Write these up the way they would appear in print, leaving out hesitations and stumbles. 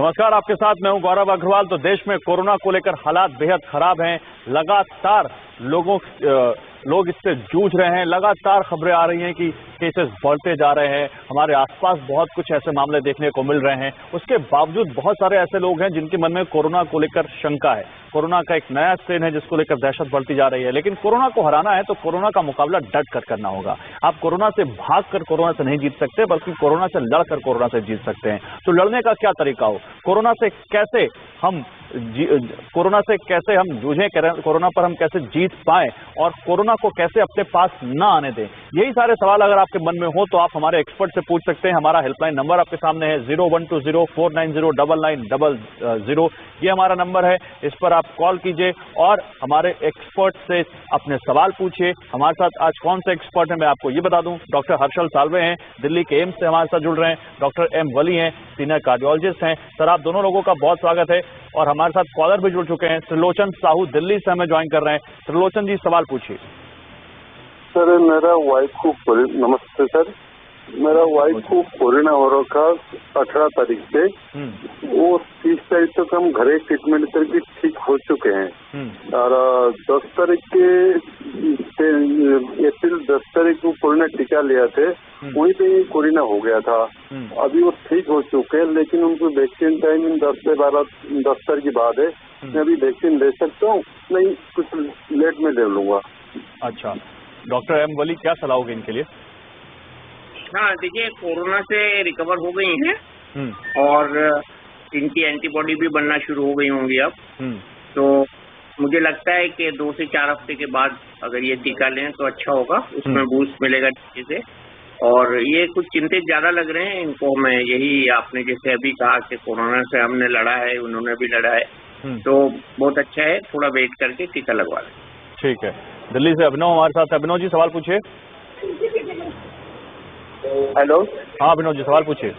नमस्कार, आपके साथ मैं हूं गौरव अग्रवाल। तो देश में कोरोना को लेकर हालात बेहद खराब हैं। लगातार लोग इससे जूझ रहे हैं। लगातार खबरें आ रही हैं कि केसेस बढ़ते जा रहे हैं। हमारे आसपास बहुत कुछ ऐसे मामले देखने को मिल रहे हैं। उसके बावजूद बहुत सारे ऐसे लोग हैं जिनके मन में कोरोना को लेकर शंका है। कोरोना का एक नया स्ट्रेन है जिसको लेकर दहशत बढ़ती जा रही है। लेकिन कोरोना को हराना है तो कोरोना का मुकाबला डट कर करना होगा। आप कोरोना से भागकर कोरोना से नहीं जीत सकते, बल्कि कोरोना से लड़कर कोरोना से जीत सकते हैं। तो लड़ने का क्या तरीका हो, कोरोना से कैसे हम जूझें, कोरोना पर हम कैसे जीत पाएं और कोरोना को कैसे अपने पास न आने दें, यही सारे सवाल अगर आपके मन में हो तो आप हमारे एक्सपर्ट से पूछ सकते हैं। हमारा हेल्पलाइन नंबर आपके सामने है 012049099900। ये हमारा नंबर है, इस पर आप कॉल कीजिए और हमारे एक्सपर्ट से अपने सवाल पूछिए। हमारे साथ आज कौन से एक्सपर्ट हैं मैं आपको ये बता दूं। डॉक्टर हर्षल साल्वे हैं, दिल्ली के एम्स से हमारे साथ जुड़ रहे हैं। डॉक्टर एम वली हैं, सीनियर कार्डियोलॉजिस्ट हैं। सर, आप दोनों लोगों का बहुत स्वागत है। और हमारे साथ कॉलर भी जुड़ चुके हैं, त्रिलोचन साहू दिल्ली से हमें ज्वाइन कर रहे हैं। त्रिलोचन जी, सवाल पूछिए। सर, मेरा वाइफ को नमस्ते सर, मेरा वाइफ को कोरोना हो रखा 18 तारीख से। वो 30 तारीख तक हम घरे ट्रीटमेंट करके ठीक हो चुके हैं और 10 तारीख के अप्रैल 10 तारीख को कोरोना टीका लिया थे, वहीं पे कोरोना हो गया था। अभी वो ठीक हो चुके हैं, लेकिन उनको वैक्सीन टाइमिंग 10 तारीख के बाद है। मैं अभी वैक्सीन ले सकता हूँ? नहीं, कुछ लेट में ले लूंगा। अच्छा, डॉक्टर एम वली, क्या सलाह होगी इनके लिए? हाँ, देखिए, कोरोना से रिकवर हो गई हैं और इनकी एंटीबॉडी भी बनना शुरू हो गई होंगी अब। तो मुझे लगता है कि 2 से 4 हफ्ते के बाद अगर ये टीका लें तो अच्छा होगा, उसमें बूस्ट मिलेगा टीके से। और ये कुछ चिंतित ज्यादा लग रहे हैं इनको। मैं यही, आपने जैसे अभी कहा कि कोरोना से हमने लड़ा है, उन्होंने भी लड़ा है, तो बहुत अच्छा है, थोड़ा वेट करके टीका लगवा लें। ठीक है। दिल्ली से अभिनव हमारे साथ। अभिनव जी, सवाल पूछिए। हेलो। हाँ अभिनव जी, सवाल पूछिए।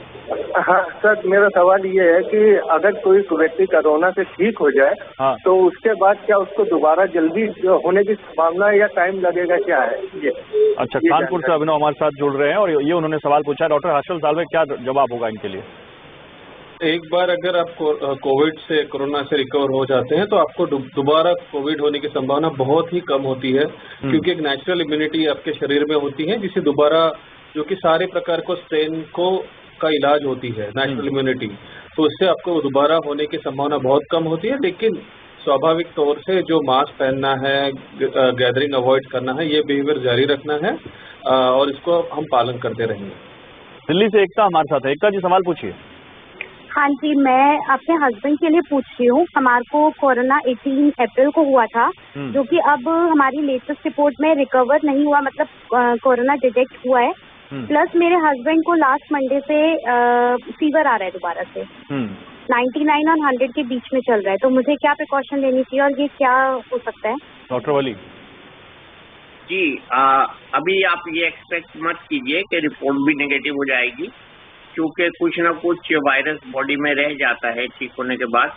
हाँ सर, मेरा सवाल ये है कि अगर कोई व्यक्ति कोरोना से ठीक हो जाए, हाँ, तो उसके बाद क्या उसको दोबारा जल्दी होने की संभावना है या टाइम लगेगा, क्या है ये? अच्छा, कानपुर से अभिनव हमारे साथ जुड़ रहे हैं और ये उन्होंने सवाल पूछा है। डॉक्टर हर्षल साल्वे, क्या जवाब होगा इनके लिए? एक बार अगर आप कोविड से, कोरोना से रिकवर हो जाते हैं तो आपको दोबारा कोविड होने की संभावना बहुत ही कम होती है, क्योंकि एक नेचुरल इम्यूनिटी आपके शरीर में होती है जिसे दोबारा, जो कि सारे प्रकार को स्ट्रेन को का इलाज होती है, नेचुरल इम्यूनिटी, तो उससे आपको दोबारा होने की संभावना बहुत कम होती है। लेकिन स्वाभाविक तौर से जो मास्क पहनना है, गैदरिंग अवॉइड करना है, ये बिहेवियर जारी रखना है और इसको हम पालन करते रहेंगे। दिल्ली से एकता हमारे साथ है। एकता जी, सवाल पूछिए। हाँ जी, मैं अपने हस्बैंड के लिए पूछ रही हूँ। हमारे को कोरोना 18 अप्रैल को हुआ था, जो कि अब हमारी लेटेस्ट रिपोर्ट में रिकवर नहीं हुआ, मतलब कोरोना डिटेक्ट हुआ है। प्लस मेरे हस्बैंड को लास्ट मंडे से फीवर आ रहा है दोबारा से। 99 और 100 के बीच में चल रहा है। तो मुझे क्या प्रिकॉशन लेनी चाहिए और ये क्या हो सकता है? डॉक्टर वली जी, अभी आप ये एक्सपेक्ट मत कीजिए कि रिपोर्ट भी नेगेटिव हो जाएगी, क्योंकि कुछ ना कुछ वायरस बॉडी में रह जाता है ठीक होने के बाद।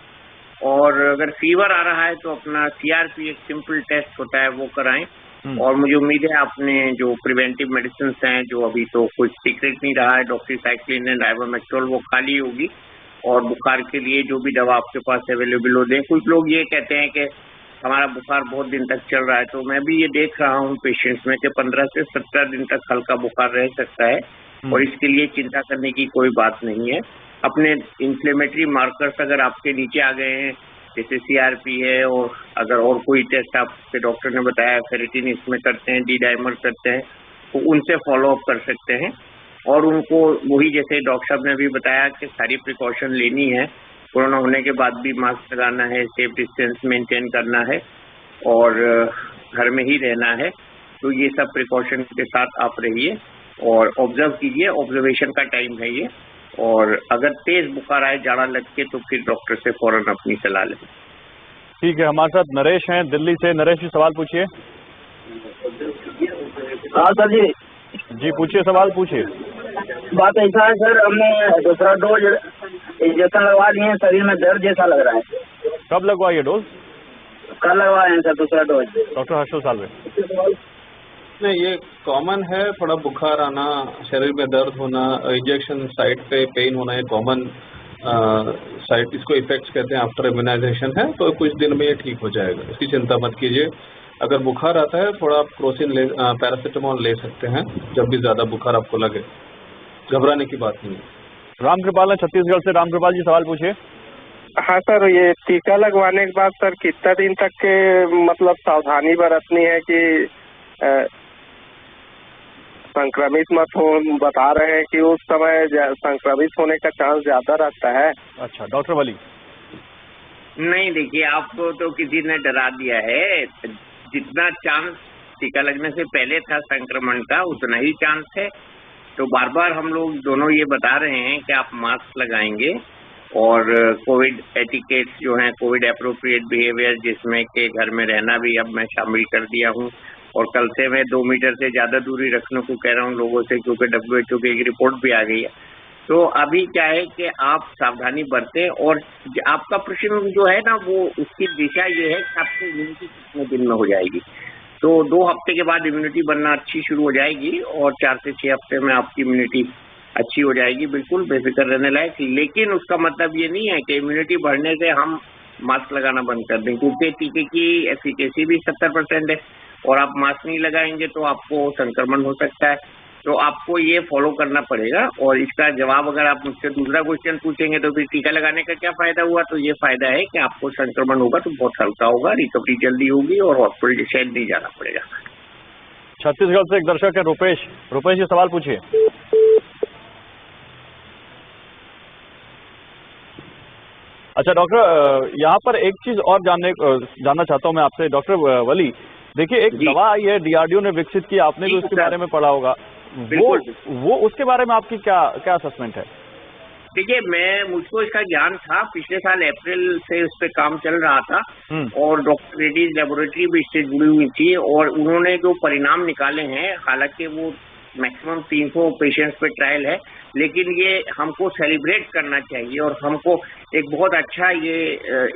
और अगर फीवर आ रहा है तो अपना CRP, एक सिंपल टेस्ट होता है, वो कराएं। और मुझे उम्मीद है आपने जो प्रिवेंटिव मेडिसिन हैं, जो अभी तो कुछ सीक्रेट नहीं रहा है, डॉक्सीसाइक्लिन एंड आइवरमेक्टिन, वो खाली होगी। और बुखार के लिए जो भी दवा आपके पास अवेलेबल हो दें। कुछ लोग ये कहते हैं कि हमारा बुखार बहुत दिन तक चल रहा है, तो मैं भी ये देख रहा हूँ पेशेंट्स में कि 15 से 17 दिन तक हल्का बुखार रह सकता है और इसके लिए चिंता करने की कोई बात नहीं है। अपने इन्फ्लेमेटरी मार्कर्स अगर आपके नीचे आ गए हैं, जैसे CRP है, और अगर और कोई टेस्ट आपके डॉक्टर ने बताया, फेरिटिन इसमें करते हैं, D-डाइमर करते हैं, तो उनसे फॉलो अप कर सकते हैं। और उनको वही, जैसे डॉक्टर साहब ने भी बताया कि सारी प्रिकॉशन लेनी है। कोरोना होने के बाद भी मास्क लगाना है, सेफ डिस्टेंस मेंटेन करना है और घर में ही रहना है। तो ये सब प्रिकॉशन के साथ आप रहिए और ऑब्जर्व कीजिए। ऑब्जर्वेशन का टाइम है ये। और अगर तेज बुखार आए, जाड़ा लग के, तो फिर डॉक्टर से फौरन अपनी सलाह लें। ठीक है, हमारे साथ नरेश हैं दिल्ली से। नरेश जी, सवाल पूछिए। हाँ सर जी। जी पूछिए, सवाल पूछिए। बात ऐसा है सर, हमने दूसरा डोज इंजेक्शन लगवा लिए हैं, शरीर में दर्द जैसा लग रहा है। कब लगवाइए डोज? कल लगवाए हैं सर दूसरा डोज। डॉक्टर हर्षल साल्वे। नहीं, ये कॉमन है, थोड़ा बुखार आना, शरीर में दर्द होना, इंजेक्शन साइट पे पेन होना, ये कॉमन साइड इसको इफेक्ट्स कहते हैं आफ्टर इम्यूनाइजेशन है, तो कुछ दिन में ये ठीक हो जाएगा, इसकी चिंता मत कीजिए। अगर बुखार आता है थोड़ा आप पैरासीटामोल ले सकते हैं जब भी ज्यादा बुखार आपको लगे, घबराने की बात नहीं है। रामकृपाल है छत्तीसगढ़ से। रामकृपाल जी सवाल पूछिए। हाँ सर, ये टीका लगवाने के बाद सर कितना दिन तक के मतलब सावधानी बरतनी है कि संक्रमित मत हो? बता रहे हैं कि उस समय संक्रमित होने का चांस ज्यादा रहता है। अच्छा, डॉक्टर वली। नहीं, देखिए आपको तो किसी ने डरा दिया है। जितना चांस टीका लगने से पहले था संक्रमण का, उतना ही चांस है। तो बार बार हम लोग दोनों ये बता रहे हैं कि आप मास्क लगाएंगे और कोविड एटिकेट्स जो हैं, कोविड अप्रोप्रिएट बिहेवियर, जिसमें के घर में रहना भी अब मैं शामिल कर दिया हूँ, और कल से मैं 2 मीटर से ज्यादा दूरी रखने को कह रहा हूँ लोगों से, क्योंकि WHO की एक रिपोर्ट भी आ गई है। तो अभी क्या है कि आप सावधानी बरतें, और आपका प्रश्न जो है ना, वो उसकी दिशा ये है कि आपकी इम्यूनिटी कितने दिन में हो जाएगी। तो 2 हफ्ते के बाद इम्यूनिटी बनना अच्छी शुरू हो जाएगी, और 4 से 6 हफ्ते में आपकी इम्यूनिटी अच्छी हो जाएगी, बिल्कुल बेफिक्र रहने लायक। लेकिन उसका मतलब ये नहीं है कि इम्यूनिटी बढ़ने से हम मास्क लगाना बंद कर दें, क्योंकि टीके की एफिकेसी भी 70% है, और आप मास्क नहीं लगाएंगे तो आपको संक्रमण हो सकता है। तो आपको ये फॉलो करना पड़ेगा। और इसका जवाब अगर आप मुझसे दूसरा क्वेश्चन पूछेंगे तो फिर टीका लगाने का क्या फायदा हुआ, तो ये फायदा है कि आपको संक्रमण होगा तो बहुत हल्का होगा, रिकवरी जल्दी होगी, और हॉस्पिटल शायद नहीं जाना पड़ेगा। छत्तीसगढ़ से एक दर्शक है रुपेश। रुपेश जी सवाल पूछिए। अच्छा डॉक्टर, यहाँ पर एक चीज और जानना चाहता हूँ मैं आपसे डॉक्टर वली। देखिए, एक दवा आई है, DRDO ने विकसित की, आपने भी उसके बारे में पढ़ा होगा। वो उसके बारे में आपकी क्या असेसमेंट है? देखिए, मुझको इसका ज्ञान था। पिछले साल अप्रैल से उस पर काम चल रहा था, और डॉक्टर रेड्डीज लेबोरेटरी भी इससे जुड़ी हुई थी, और उन्होंने जो परिणाम निकाले हैं, हालांकि वो मैक्सिमम 300 पेशेंट्स पे ट्रायल है, लेकिन ये हमको सेलिब्रेट करना चाहिए, और हमको एक बहुत अच्छा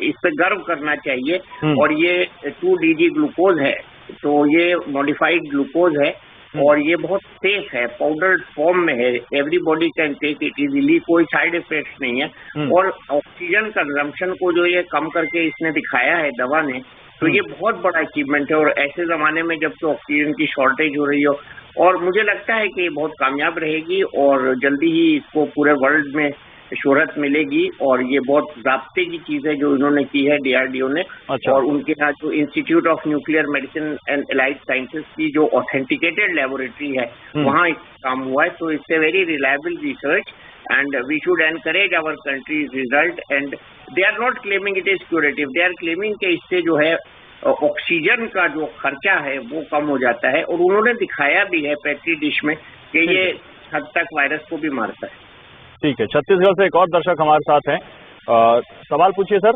इस पे गर्व करना चाहिए। और ये 2DG ग्लूकोज है, तो ये मॉडिफाइड ग्लूकोज है, और ये बहुत सेफ है, पाउडर फॉर्म में है, everybody can take it easily, कोई साइड इफेक्ट्स नहीं है। और ऑक्सीजन कंजम्पशन को जो ये कम करके इसने दिखाया है दवा ने, तो ये बहुत बड़ा अचीवमेंट है। और ऐसे जमाने में जब तो ऑक्सीजन की शॉर्टेज हो रही हो, और मुझे लगता है कि ये बहुत कामयाब रहेगी, और जल्दी ही इसको पूरे वर्ल्ड में शोहरत मिलेगी। और ये बहुत ज़ाब्ते की चीज है जो इन्होंने की है DRDO ने। अच्छा। और उनके साथ जो institute of nuclear medicine and allied sciences की जो ऑथेंटिकेटेड लेबोरेटरी है, वहाँ काम हुआ है। तो it's a very reliable research, and we should encourage our country's result, and they are not claiming it is curative, they are claiming कि इससे जो है ऑक्सीजन का जो खर्चा है वो कम हो जाता है। और उन्होंने दिखाया भी है पेट्री डिश में कि ये हद तक वायरस को भी मारता है। ठीक है, छत्तीसगढ़ से एक और दर्शक हमारे साथ हैं। सवाल पूछिए सर।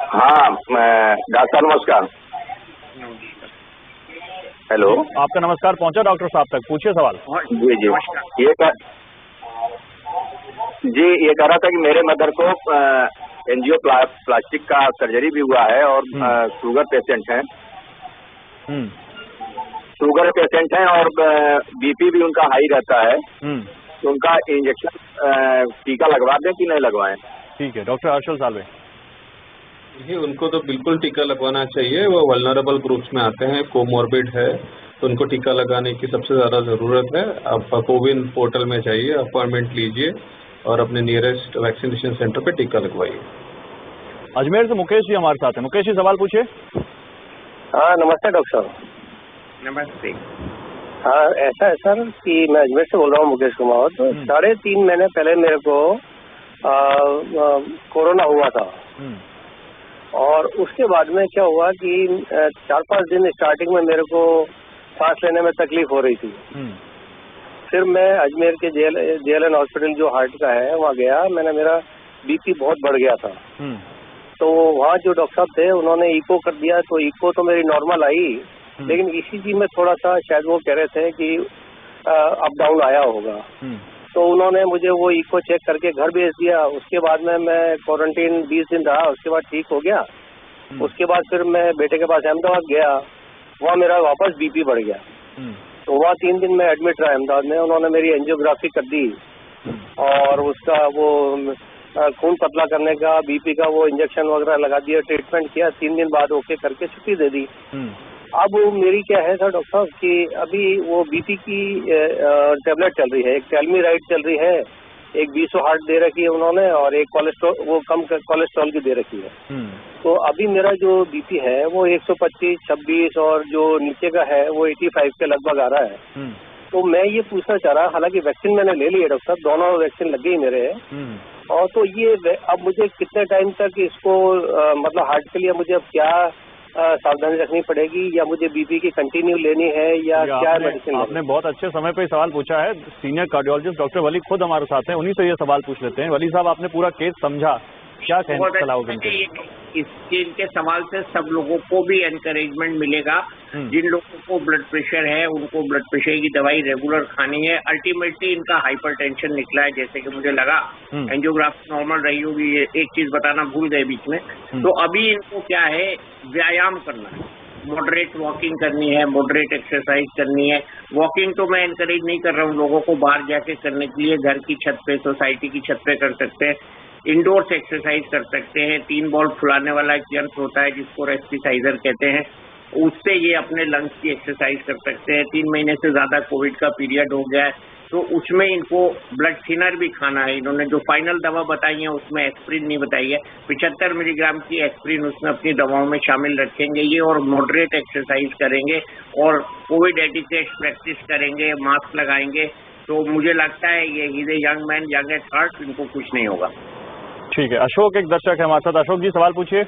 हाँ, डॉक्टर नमस्कार। हेलो, आपका नमस्कार पहुंचा डॉक्टर साहब तक, पूछिए सवाल। ये कह रहा था कि मेरे मदर को एंजियोप्लास्टिक का सर्जरी भी हुआ है, और शुगर पेशेंट हैं। शुगर पेशेंट हैं, और BP भी उनका हाई रहता है। तो उनका इंजेक्शन टीका लगवा दें कि नहीं लगवाएं? ठीक है, डॉक्टर हर्षल साल्वे। उनको तो बिल्कुल टीका लगवाना चाहिए। वो वल्नरेबल ग्रुप्स में आते हैं, कोमॉर्बिड है, तो उनको टीका लगाने की सबसे ज्यादा जरूरत है। आप कोविन पोर्टल में जाइए, अपॉइंटमेंट लीजिए, और अपने नियरेस्ट वैक्सीनेशन सेंटर पे टीका लगवाइए। अजमेर से मुकेश जी हमारे साथ हैं। मुकेश जी सवाल पूछिए। हाँ, नमस्ते डॉक्टर साहब। नमस्ते। हाँ, ऐसा है सर कि मैं अजमेर से बोल रहा हूँ, मुकेश कुमार। तो 3.5 महीने पहले मेरे को कोरोना हुआ था, और उसके बाद में क्या हुआ कि 4-5 दिन स्टार्टिंग में मेरे को सांस लेने में तकलीफ हो रही थी। फिर मैं अजमेर के JLN हॉस्पिटल जो हार्ट का है वहाँ गया। मेरा BP बहुत बढ़ गया था। तो वहाँ जो डॉक्टर साहब थे उन्होंने इको कर दिया, तो इको तो मेरी नॉर्मल आई, लेकिन ECG में थोड़ा सा शायद वो कह रहे थे कि अप डाउन आया होगा। तो उन्होंने मुझे वो इको चेक करके घर भेज दिया। उसके बाद में मैं क्वारंटीन 20 दिन रहा, उसके बाद ठीक हो गया। उसके बाद फिर मैं बेटे के पास अहमदाबाद गया, वहाँ मेरा वापस BP बढ़ गया। तो वहाँ 3 दिन में एडमिट रहा अहमदाबाद में। उन्होंने मेरी एंजियोग्राफी कर दी, और उसका वो खून पतला करने का, बीपी का वो इंजेक्शन वगैरह लगा दिया, ट्रीटमेंट किया, 3 दिन बाद ओके करके छुट्टी दे दी। अब मेरी क्या है सर डॉक्टर साहब कि अभी वो बीपी की टेबलेट चल रही है, एक टेलमीराइड चल रही है, एक 200 दे रखी है उन्होंने, और एक कोलेस्ट्रॉल, वो कम कोलेस्ट्रॉल की दे रखी है। तो अभी मेरा जो बीपी है वो 125, 26 और जो नीचे का है वो 85 के लगभग आ रहा है। तो मैं ये पूछना चाह रहा, हालांकि वैक्सीन मैंने ले ली है डॉक्टर साहब, दोनों वैक्सीन लग गई मेरे, और तो ये अब मुझे कितने टाइम तक इसको मतलब हार्ट के लिए मुझे अब क्या सावधानी रखनी पड़ेगी, या मुझे बीपी की कंटिन्यू लेनी है, या क्या मेडिसिन? आपने बहुत अच्छे समय पे सवाल पूछा है। सीनियर कार्डियोलॉजिस्ट डॉक्टर वली खुद हमारे साथ हैं, उन्हीं से ये सवाल पूछ लेते हैं। वली साहब, आपने पूरा केस समझा, क्या कहना सलाह? इनके सवाल से सब लोगों को भी एनकरेजमेंट मिलेगा। जिन लोगों को ब्लड प्रेशर है उनको ब्लड प्रेशर की दवाई रेगुलर खानी है। अल्टीमेटली इनका हाइपरटेंशन निकला है, जैसे कि मुझे लगा एंजियोग्राफी नॉर्मल रही होगी। ये एक चीज बताना भूल गए बीच में। तो अभी इनको क्या है, व्यायाम करना है, मॉडरेट वॉकिंग करनी है, मॉडरेट एक्सरसाइज करनी है। वॉकिंग तो मैं एनकरेज नहीं कर रहा हूँ लोगों को बाहर जाके करने के लिए, घर की छत पे, सोसाइटी की छत पे कर सकते हैं। इंडोर्स एक्सरसाइज कर सकते हैं। 3 बॉल फुलाने वाला एक यंत्र होता है जिसको रेस्पिसाइजर कहते हैं, उससे ये अपने लंग्स की एक्सरसाइज कर सकते हैं। 3 महीने से ज्यादा कोविड का पीरियड हो गया है, तो उसमें इनको ब्लड थिनर भी खाना है। इन्होंने जो फाइनल दवा बताई है उसमें एस्प्रिन नहीं बताई है, 75 मिलीग्राम की एस्प्रिन उसमें अपनी दवाओं में शामिल रखेंगे ये, और मॉडरेट एक्सरसाइज करेंगे और कोविड एटिकेट प्रैक्टिस करेंगे, मास्क लगाएंगे। तो मुझे लगता है ये is a young man, young at heart, इनको कुछ नहीं होगा। ठीक है, अशोक एक दर्शक है हमारे साथ। अशोक जी सवाल पूछिए।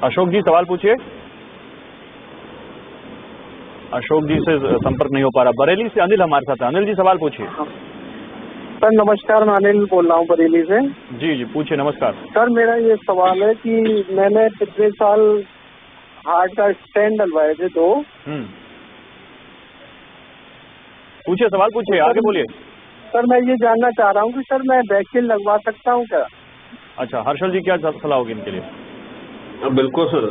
अशोक जी सवाल पूछिए। अशोक जी से संपर्क नहीं हो पा रहा। बरेली से अनिल हमारे साथ है। अनिल जी सवाल पूछिए। सर नमस्कार, मैं अनिल बोल रहा हूँ बरेली से। जी जी पूछिए। नमस्कार सर, मेरा ये सवाल है कि मैंने पिछले साल हार्ट का स्टेंट डलवाए थे 2। पूछिए, सवाल पूछिए, आगे बोलिए। सर मैं ये जानना चाह रहा हूँ कि सर मैं वैक्सीन लगवा सकता हूँ क्या? अच्छा, हर्षल जी क्या सलाह होगी इनके लिए? बिल्कुल सर,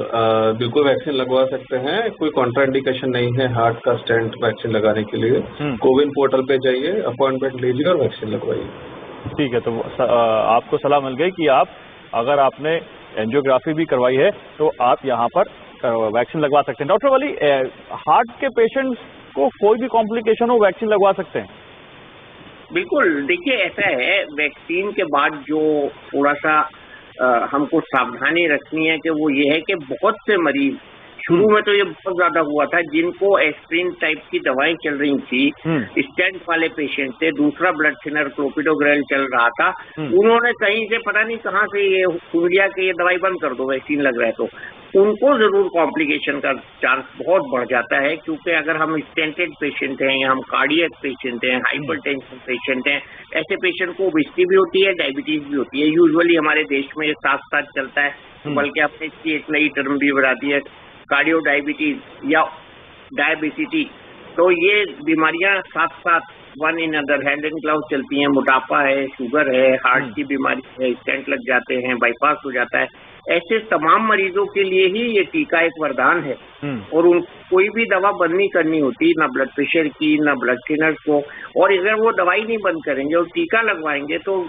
बिल्कुल वैक्सीन लगवा सकते हैं। कोई कॉन्ट्राइंडिकेशन नहीं है हार्ट का स्टेंट वैक्सीन लगाने के लिए। कोविन पोर्टल पे जाइए, अपॉइंटमेंट लीजिए और वैक्सीन लगवाइए। ठीक है, तो आपको सलाह मिल गई कि आप अगर आपने एंजियोग्राफी भी करवाई है तो आप यहाँ पर वैक्सीन लगवा सकते हैं। डॉक्टर वली, हार्ट के पेशेंट्स को कोई भी कॉम्प्लिकेशन हो वैक्सीन लगवा सकते हैं? बिल्कुल, देखिए ऐसा है, वैक्सीन के बाद जो थोड़ा सा हमको सावधानी रखनी है कि वो ये है कि बहुत से मरीज, शुरू में तो ये बहुत ज्यादा हुआ था, जिनको एस्प्रिन टाइप की दवाएं चल रही थी, स्टेंट वाले पेशेंट थे, दूसरा ब्लड थिनर क्लोपिडोग्रेल चल रहा था, उन्होंने कहीं से पता नहीं कहाँ से ये सुन लिया कि ये दवाई बंद कर दो, वैक्सीन लग रहा है, तो उनको जरूर कॉम्प्लिकेशन का चांस बहुत बढ़ जाता है। क्योंकि अगर हम स्टेंटेड पेशेंट हैं या हम कार्डियक पेशेंट हैं, हाइपरटेंशन पेशेंट हैं, ऐसे पेशेंट को ओबेसिटी भी होती है, डायबिटीज भी होती है। यूजुअली हमारे देश में ये साथ साथ चलता है, बल्कि आपने इसकी एक नई टर्म भी बना दी है, कार्डियो डायबिटीज या डायबिसिटी। तो ये बीमारियां साथ साथ one in other, hand and glove चलती हैं। मोटापा है, शुगर है, हार्ट की बीमारी है, स्टेंट लग जाते हैं, बाईपास हो जाता है। ऐसे तमाम मरीजों के लिए ही ये टीका एक वरदान है, और उन कोई भी दवा बंद नहीं करनी होती, ना ब्लड प्रेशर की, ना ब्लड थिनर को। और अगर वो दवाई नहीं बंद करेंगे और टीका लगवाएंगे तो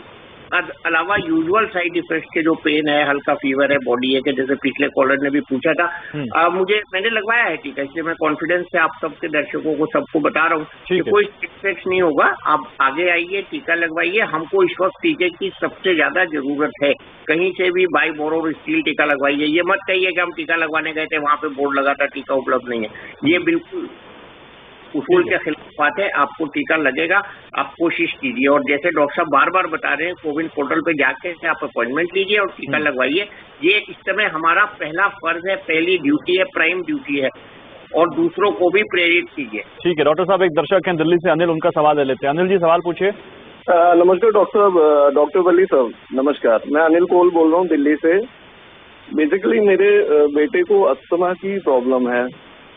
अलावा यूजुअल साइड इफेक्ट के जो पेन है, हल्का फीवर है, बॉडी है, कि जैसे पिछले कॉलर ने भी पूछा था, मैंने लगवाया है टीका, इसलिए मैं कॉन्फिडेंस से आप सबके दर्शकों को सबको बता रहा हूँ कि कोई इफेक्ट नहीं होगा। आप आगे आइए, टीका लगवाइए। हमको इस वक्त टीके की सबसे ज्यादा जरूरत है। कहीं से भी बाई बोरो स्टील टीका लगवाइए। ये मत कहिए कि हम टीका लगवाने गए थे, वहां पे बोर्ड लगा था टीका उपलब्ध नहीं है। ये बिल्कुल उसूल के खिलाफ बात है। आपको टीका लगेगा, आप कोशिश कीजिए। और जैसे डॉक्टर साहब बार बार बता रहे हैं, कोविन पोर्टल पे जाके आप अपॉइंटमेंट लीजिए और टीका लगवाइए। ये इस समय हमारा पहला फर्ज है, पहली ड्यूटी है, प्राइम ड्यूटी है, और दूसरों को भी प्रेरित कीजिए। ठीक है डॉक्टर साहब, एक दर्शक हैं दिल्ली से, अनिल, उनका सवाल ले लेते हैं। अनिल जी सवाल पूछिए। नमस्कार डॉक्टर वली साहब, नमस्कार। मैं अनिल कोल बोल रहा हूँ दिल्ली से। बेसिकली मेरे बेटे को अस्थमा की प्रॉब्लम है,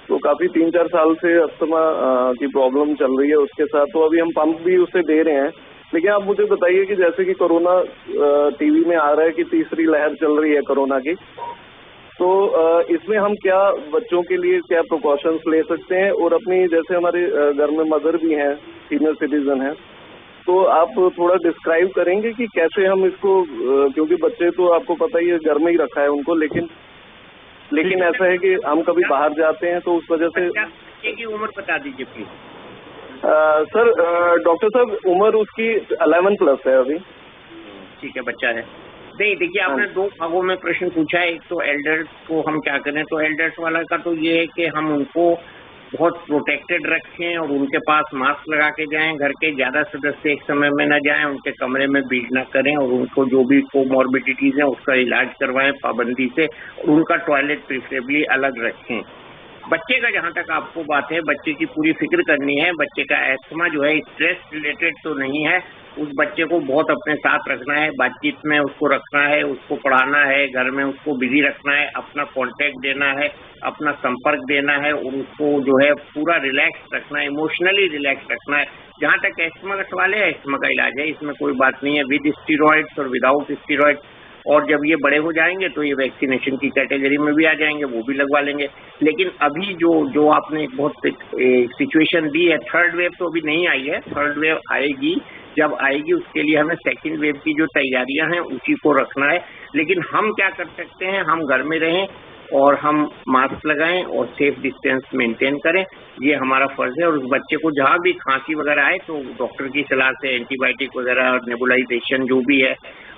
तो काफी 3-4 साल से अस्थमा की प्रॉब्लम चल रही है उसके साथ। तो अभी हम पंप भी उसे दे रहे हैं। लेकिन आप मुझे बताइए कि जैसे कि कोरोना टीवी में आ रहा है कि तीसरी लहर चल रही है कोरोना की, तो इसमें हम क्या बच्चों के लिए क्या प्रिकॉशंस ले सकते हैं? और अपनी, जैसे हमारे घर में मदर भी हैं, सीनियर सिटीजन हैं, तो आप थोड़ा डिस्क्राइब करेंगे कि कैसे हम इसको, क्योंकि बच्चे तो आपको पता ही है घर में ही रखा है उनको, लेकिन ऐसा है कि हम कभी बाहर जाते हैं तो उस वजह से। बच्चे की उम्र बता दीजिए प्लीज। सर डॉक्टर साहब उम्र उसकी 11+ है अभी। ठीक है, बच्चा है। नहीं देखिए, आपने दो भागों में प्रश्न पूछा है। एक तो एल्डर्स को हम क्या करें, तो एल्डर्स वाला का तो ये है कि हम उनको बहुत प्रोटेक्टेड रखें और उनके पास मास्क लगा के जाएं, घर के ज्यादा सदस्य एक समय में न जाएं, उनके कमरे में भीड़ न करें और उनको जो भी कोमॉर्बिडिटीज है उसका इलाज करवाएं पाबंदी से, और उनका टॉयलेट प्रिफरेबली अलग रखें। बच्चे का जहां तक आपको बात है, बच्चे की पूरी फिक्र करनी है। बच्चे का एस्थमा जो है स्ट्रेस रिलेटेड तो नहीं है, उस बच्चे को बहुत अपने साथ रखना है, बातचीत में उसको रखना है, उसको पढ़ाना है, घर में उसको बिजी रखना है, अपना कांटेक्ट देना है, अपना संपर्क देना है और उसको जो है पूरा रिलैक्स रखना है, इमोशनली रिलैक्स रखना है। जहां तक एस्थमा का सवाल है, एस्थमा का इलाज है, इसमें कोई बात नहीं है, विद स्टीरॉइड्स और विदाउट स्टीरॉइड्स। और जब ये बड़े हो जाएंगे तो ये वैक्सीनेशन की कैटेगरी में भी आ जाएंगे, वो भी लगवा लेंगे। लेकिन अभी जो आपने एक बहुत सिचुएशन दी है, थर्ड वेव तो अभी नहीं आई है, थर्ड वेव आएगी। जब आएगी उसके लिए हमें सेकंड वेव की जो तैयारियां हैं उसी को रखना है। लेकिन हम क्या कर सकते हैं, हम घर में रहें और हम मास्क लगाएं और सेफ डिस्टेंस मेंटेन करें, ये हमारा फर्ज है। और उस बच्चे को जहां भी खांसी वगैरह आए तो डॉक्टर की सलाह से एंटीबायोटिक वगैरह और नेबुलाइजेशन जो भी है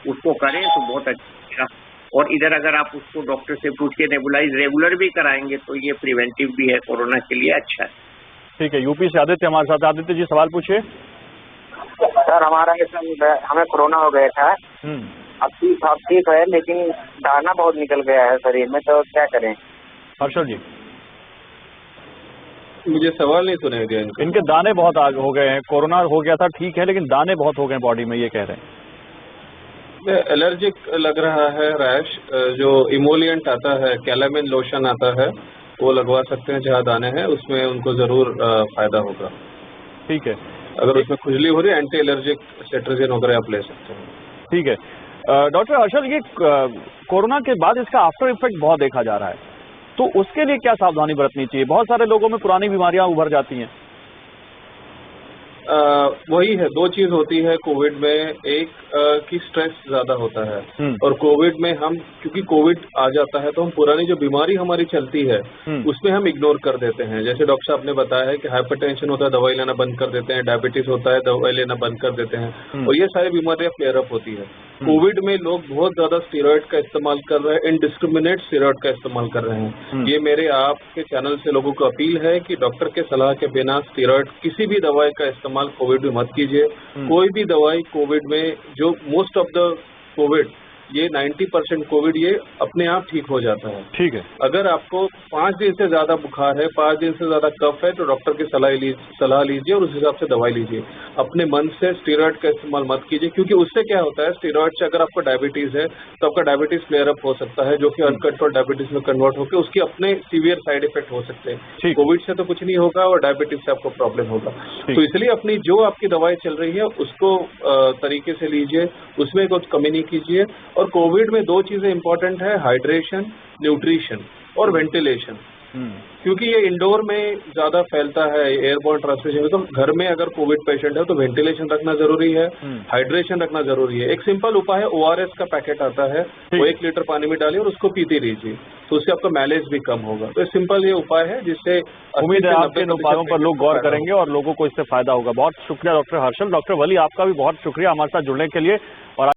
उसको करें तो बहुत अच्छा। और इधर अगर आप उसको डॉक्टर से पूछ के नेबुलाइज रेगुलर भी कराएंगे तो ये प्रिवेंटिव भी है, कोरोना के लिए अच्छा है। ठीक है, यूपी से आदित्य हमारे साथ। आदित्य जी सवाल पूछिए। सर हमारा हमें कोरोना हो गया था, अब ठीक है, लेकिन दाना बहुत निकल गया है शरीर में, तो क्या करें? हर्षल जी, मुझे सवाल नहीं सुनाई दिया। इनके दाने बहुत आगे हो गए हैं, कोरोना हो गया था ठीक है, लेकिन दाने बहुत हो गए बॉडी में, ये कह रहे हैं। एलर्जिक लग रहा है, रैश, जो इमोलियंट आता है, कैलामिन लोशन आता है, वो लगवा सकते हैं जहाँ दाने हैं, उसमें उनको जरूर फायदा होगा। ठीक है, अगर उसमें खुजली हो रही है, एंटी एलर्जिक सेट्रिजिन वगैरह आप ले सकते हैं। ठीक है। डॉक्टर हर्षल, ये कोरोना के बाद इसका आफ्टर इफेक्ट बहुत देखा जा रहा है, तो उसके लिए क्या सावधानी बरतनी चाहिए? बहुत सारे लोगों में पुरानी बीमारियां उभर जाती हैं। वही है, दो चीज होती है कोविड में, एक की स्ट्रेस ज्यादा होता है और कोविड में हम, क्योंकि कोविड आ जाता है तो हम पुरानी जो बीमारी हमारी चलती है उसमें हम इग्नोर कर देते हैं। जैसे डॉक्टर साहब ने बताया है कि हाइपरटेंशन होता है, दवाई लेना बंद कर देते हैं, डायबिटीज होता है, दवाई लेना बंद कर देते हैं, और ये सारी बीमारियां फ्लेयर अप होती है। कोविड में लोग बहुत ज्यादा स्टेरॉइड का इस्तेमाल कर रहे हैं, इनडिस्क्रिमिनेट स्टेरॉइड का इस्तेमाल कर रहे हैं। ये मेरे आपके चैनल से लोगों को अपील है कि डॉक्टर के सलाह के बिना स्टेरॉइड किसी भी दवाई का इस्तेमाल कोविड में मत कीजिए। कोई भी दवाई कोविड में, जो मोस्ट ऑफ द कोविड, ये 90% कोविड ये अपने आप ठीक हो जाता है। ठीक है। अगर आपको 5 दिन से ज्यादा बुखार है, 5 दिन से ज्यादा कफ है, तो डॉक्टर की सलाह लीजिए और उस हिसाब से दवाई लीजिए। अपने मन से स्टेरॉइड का इस्तेमाल मत कीजिए, क्योंकि उससे क्या होता है, स्टेरॉइड से अगर आपको डायबिटीज है तो आपका डायबिटीज फ्लेयर अप हो सकता है, जो कि अनकंट्रोल डायबिटीज में कन्वर्ट होकर उसके अपने सीवियर साइड इफेक्ट हो सकते हैं। कोविड से तो कुछ नहीं होगा और डायबिटीज से आपको प्रॉब्लम होगा। तो इसलिए अपनी जो आपकी दवाई चल रही है उसको तरीके से लीजिए, उसमें कुछ कमी नहीं कीजिए। और कोविड में 2 चीजें इंपॉर्टेंट है, हाइड्रेशन, न्यूट्रिशन और वेंटिलेशन, क्योंकि ये इंडोर में ज्यादा फैलता है, एयरबॉर्न ट्रांसमिशन। तो घर में अगर कोविड पेशेंट है तो वेंटिलेशन रखना जरूरी है, हाइड्रेशन रखना जरूरी है। एक सिंपल उपाय है, ORS का पैकेट आता है, वो 1 लीटर पानी में डालिए और उसको पीते रहिए, तो उससे आपका मैलेज भी कम होगा। तो सिंपल ये उपाय है जिससे उम्मीद है आपके इन उपायों पर लोग गौर करेंगे और लोगों को इससे फायदा होगा। बहुत शुक्रिया डॉक्टर हर्षल। डॉक्टर वली, आपका भी बहुत शुक्रिया हमारे साथ जुड़ने के लिए। और